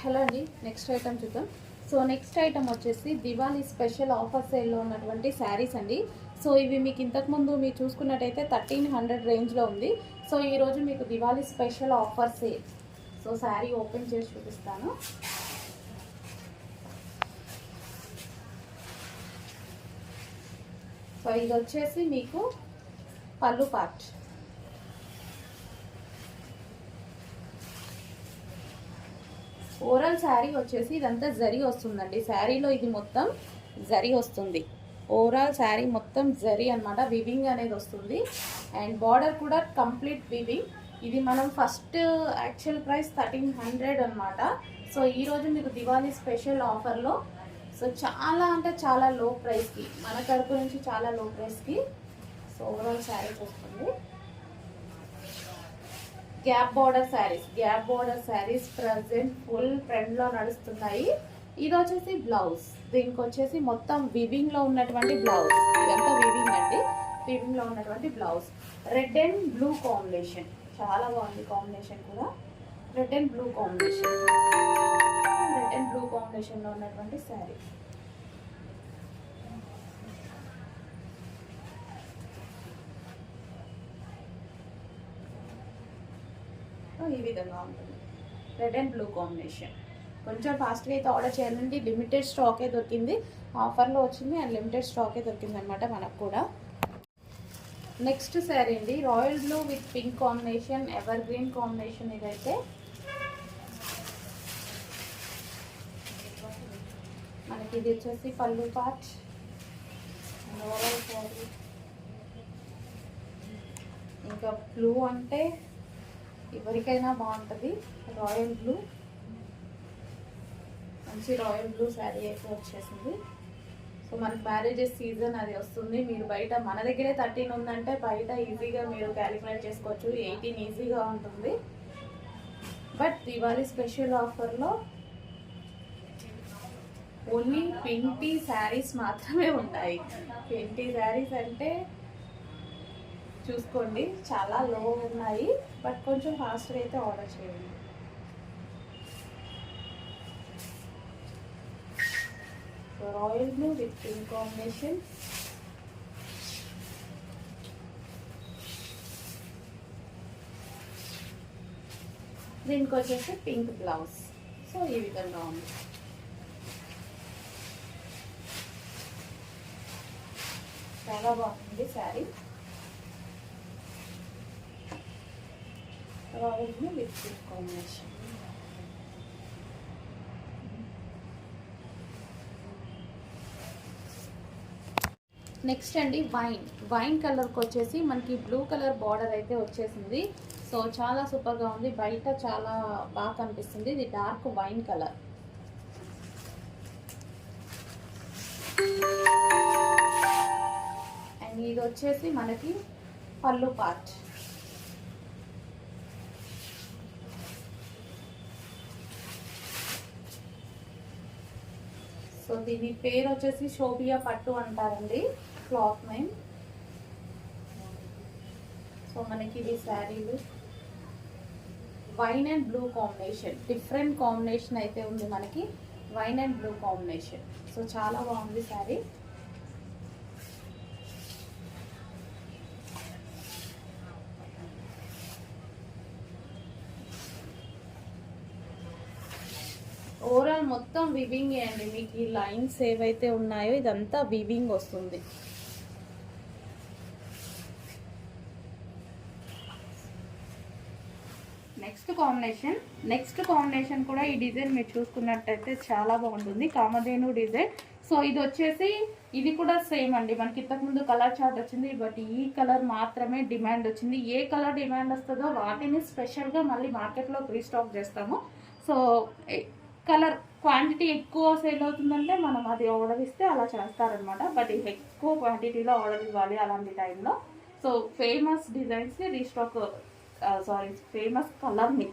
Hello అండి, next item చూద్దాం. So next item వచ్చేసి దివాళీ స్పెషల్ ఆఫర్ సేల్లో ఉన్నటువంటి శారీస్ అండి. సో ఇవి మీకు ఇంతకుముందు మీరు చూసుకున్నట్టయితే 1300 రేంజ్లో ఉంది. సో ఈరోజు మీకు Diwali special offer sale. So sari open చేసి చూపిస్తాను. సో ఇది వచ్చేసి మీకు పళ్ళు పార్ట్. ఓవరాల్ శారీ వచ్చేసి ఇదంతా జరీ వస్తుందండి. శారీలో ఇది మొత్తం జరీ వస్తుంది. ఓవరాల్ శారీ మొత్తం జరీ అనమాట. వివింగ్ అనేది వస్తుంది అండ్ బార్డర్ కూడా కంప్లీట్ వివింగ్. ఇది మనం ఫస్ట్ యాక్చువల్ ప్రైస్ 1300 అనమాట. సో ఈరోజు మీకు దివాళీ స్పెషల్ ఆఫర్లో సో చాలా అంటే చాలా లో ప్రైస్కి, మన తరపు నుంచి చాలా లో ప్రైస్కి సో ఓవరాల్ శారీస్ వస్తుంది. Gap border saris present full ట్రెండ్లో నడుస్తున్నాయి. ఇది వచ్చేసి బ్లౌజ్. దీనికి వచ్చేసి మొత్తం వివింగ్లో ఉన్నటువంటి బ్లౌజ్. ఇదంతా వివింగ్ అండి. వివింగ్లో ఉన్నటువంటి blouse. Red and blue combination, చాలా బాగుంది కాంబినేషన్ కూడా. రెడ్ అండ్ బ్లూ కాంబినేషన్లో ఉన్నటువంటి శారీ. ఈ విధంగా ఉంటుంది రెడ్ అండ్ బ్లూ కాంబినేషన్. కొంచెం ఫాస్ట్గా అయితే ఆర్డర్ చేయాలండి. లిమిటెడ్ స్టాకే దొరికింది, ఆఫర్లో వచ్చింది అండ్ లిమిటెడ్ స్టాకే దొరికింది అనమాట మనకు కూడా. నెక్స్ట్ శారీ అండి, royal blue with pink combination, ever green combination. ఇదైతే మనకి ఇది వచ్చేసి పళ్ళు పార్ట్. ఇంకా బ్లూ అంటే ఎవరికైనా బాగుంటుంది. రాయల్ బ్లూ, మంచి రాయల్ బ్లూ శారీ అయితే వచ్చేసింది. సో మనకి మ్యారేజెస్ సీజన్ అది వస్తుంది. మీరు బయట, మన దగ్గరే 13 ఉందంటే బయట ఈజీగా మీరు క్యాలిక్యులేట్ చేసుకోవచ్చు, 18 ఈజీగా ఉంటుంది. బట్ దివాళీ స్పెషల్ ఆఫర్లో ఓన్లీ 20 శారీస్ మాత్రమే ఉంటాయి. 20 శారీస్ అంటే చూసుకోండి, చాలా లో ఉన్నాయి. బట్ కొంచెం ఫాస్ట్గా అయితే ఆర్డర్ చేయండి. Royal blue with pink combination. దీనికి వచ్చేసి పింక్ బ్లౌజ్. సో ఈ విధంగా ఉంది. చాలా బాగుంది sari. Royal blue with pink combination. Next అండి వైన్ కలర్కి వచ్చేసి మనకి బ్లూ కలర్ బార్డర్ అయితే వచ్చేసింది. సో చాలా సూపర్గా ఉంది. బయట చాలా బాగా కనిపిస్తుంది. ఇది డార్క్ వైన్ కలర్. అండ్ ఇది వచ్చేసి మనకి పళ్ళు పార్ట్. సో దీని పేరు వచ్చేసి శోభియా పట్టు అంటారండి, క్లాత్ నేమ్. సో మనకి ఇది శారీలు wine and blue combination, different combination అయితే ఉంది మనకి. Wine and blue combination. So చాలా బాగుంది శారీ. ఓవరాల్ మొత్తం వివింగ్ అండి. మీకు ఈ లైన్స్ ఏవైతే ఉన్నాయో ఇదంతా వివింగ్ వస్తుంది. నెక్స్ట్ కాంబినేషన్ కూడా ఈ డిజైన్ మీరు చూసుకున్నట్టయితే చాలా బాగుంటుంది. కామధేను డిజైన్. సో ఇది వచ్చేసి ఇది కూడా సేమ్ అండి. మనకి ఇంతకుముందు కలర్ చార్ట్ వచ్చింది, బట్ ఈ కలర్ మాత్రమే డిమాండ్ వచ్చింది. ఏ కలర్ డిమాండ్ వస్తుందో వాటిని స్పెషల్గా మళ్ళీ మార్కెట్లో రీస్టాక్ చేస్తాము. సో కలర్ క్వాంటిటీ ఎక్కువ సేల్ అవుతుందంటే మనం అది ఆర్డర్ ఇస్తే అలా చేస్తారనమాట. బట్ ఎక్కువ క్వాంటిటీలో ఆర్డర్ ఇవ్వాలి అలాంటి టైంలో. సో ఫేమస్ డిజైన్స్ని రీస్టాక్, ఫేమస్ కలర్ని,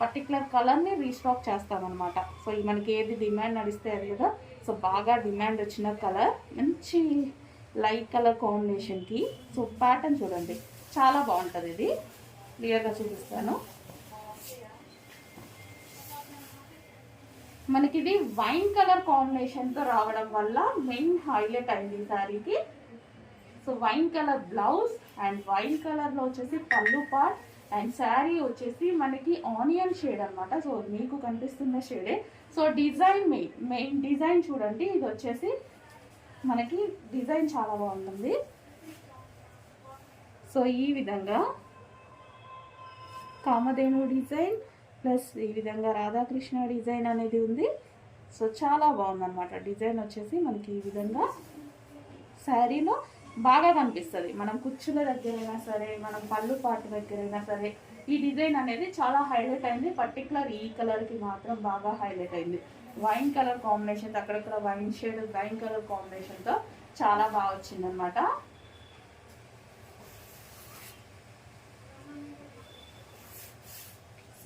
పర్టికులర్ కలర్ని రీస్టాక్ చేస్తామన్నమాట. సో మనకి ఏది డిమాండ్ నడిస్తే అది కదా. సో బాగా డిమాండ్ వచ్చిన కలర్, మంచి లైట్ కలర్ కాంబినేషన్కి. సో ప్యాటర్న్ చూడండి, చాలా బాగుంటుంది. ఇది క్లియర్గా చూపిస్తాను. మనకి ఇది వైన్ కలర్ కాంబినేషన్తో రావడం వల్ల మెయిన్ హైలైట్ అయింది ఈ శారీకి. So wine colour blouse and wine కలర్లో వచ్చేసి పళ్ళు పార్ట్ అండ్ శారీ వచ్చేసి మనకి ఆనియన్ షేడ్ అనమాట. సో మీకు కనిపిస్తున్న షేడే. సో డిజైన్ మెయిన్ డిజైన్ చూడండి, ఇది వచ్చేసి మనకి డిజైన్ చాలా బాగుంటుంది. సో ఈ విధంగా కామధేను డిజైన్ ప్లస్ ఈ విధంగా రాధాకృష్ణ డిజైన్ అనేది ఉంది. సో చాలా బాగుందన్నమాట. డిజైన్ వచ్చేసి మనకి ఈ విధంగా శారీలో బాగా కనిపిస్తుంది. మనం కుచ్చుల దగ్గరైనా సరే, మనం పళ్ళు పాటు దగ్గరైనా సరే, ఈ డిజైన్ అనేది చాలా హైలైట్ అయింది. పర్టికులర్ ఈ కలర్కి మాత్రం బాగా హైలైట్ అయింది. వైన్ కలర్ కాంబినేషన్, అక్కడక్కడ వైన్ షేడ్ వైన్ కలర్ కాంబినేషన్తో చాలా బాగా వచ్చిందనమాట.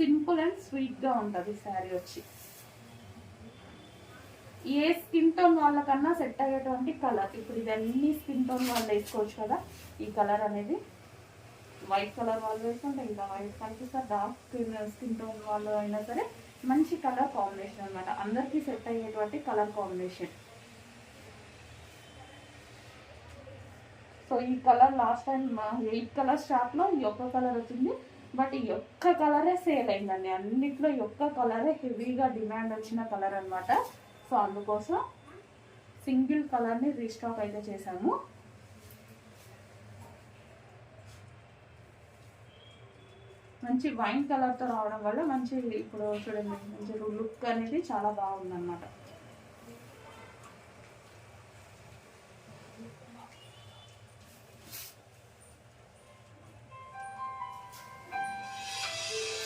సింపుల్ అండ్ స్వీట్గా ఉంటుంది శారీ వచ్చి. ఏ స్కిన్ టోన్ వాళ్ళకన్నా సెట్ అయ్యేటువంటి కలర్. ఇప్పుడు ఇది అన్ని స్కిన్ టోన్ వాళ్ళు వేసుకోవచ్చు కదా. ఈ కలర్ అనేది వైట్ కలర్ వాళ్ళు వేసుకుంటే ఇంకా వైట్ కనిపిస్తారు. డార్క్ స్కిన్ టోన్ వాళ్ళు అయినా సరే మంచి కలర్ కాంబినేషన్ అనమాట. అందరికీ సెట్ అయ్యేటువంటి కలర్ కాంబినేషన్. సో ఈ కలర్ లాస్ట్ టైం 8 కలర్ స్టార్ట్లో ఈ ఒక్క కలర్ వచ్చింది. బట్ ఈ ఒక్క కలరే సేల్ అయిందండి. అన్నిట్లో ఈ ఒక్క కలరే హెవీగా డిమాండ్ వచ్చిన కలర్ అనమాట. సో అందుకోసం సింగిల్ కలర్ని రీస్టాక్ అయితే చేశాము. మంచి వైన్ కలర్తో రావడం వల్ల మంచి, ఇప్పుడు చూడండి, మంచి లుక్ అనేది చాలా బాగుందన్నమాట.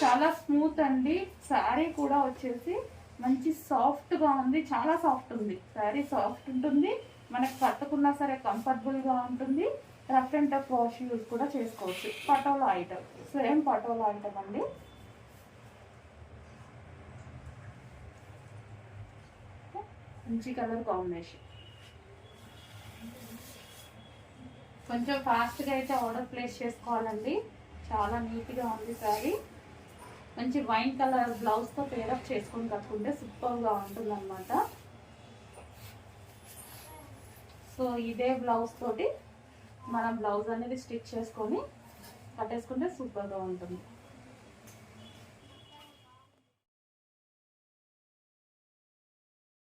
చాలా స్మూత్ అండి. శారీ కూడా వచ్చేసి మంచి సాఫ్ట్గా ఉంది. చాలా సాఫ్ట్ ఉంది శారీ. సాఫ్ట్ ఉంటుంది, మనకు కట్టుకున్నా సరే కంఫర్టబుల్గా ఉంటుంది. Rough and tough wash use కూడా చేసుకోవచ్చు. Patola item, same patola item అండి. మంచి కలర్ కాంబినేషన్. కొంచెం ఫాస్ట్గా అయితే ఆర్డర్ ప్లేస్ చేసుకోవాలండి. చాలా నీట్గా ఉంది శారీ. మంచి వైన్ కలర్ బ్లౌజ్తో పేరప్ చేసుకొని కట్టుకుంటే సూపర్గా ఉంటుంది అన్నమాట. సో ఇదే బ్లౌజ్ తోటి మనం బ్లౌజ్ అనేది స్టిచ్ చేసుకొని కట్టేసుకుంటే సూపర్గా ఉంటుంది.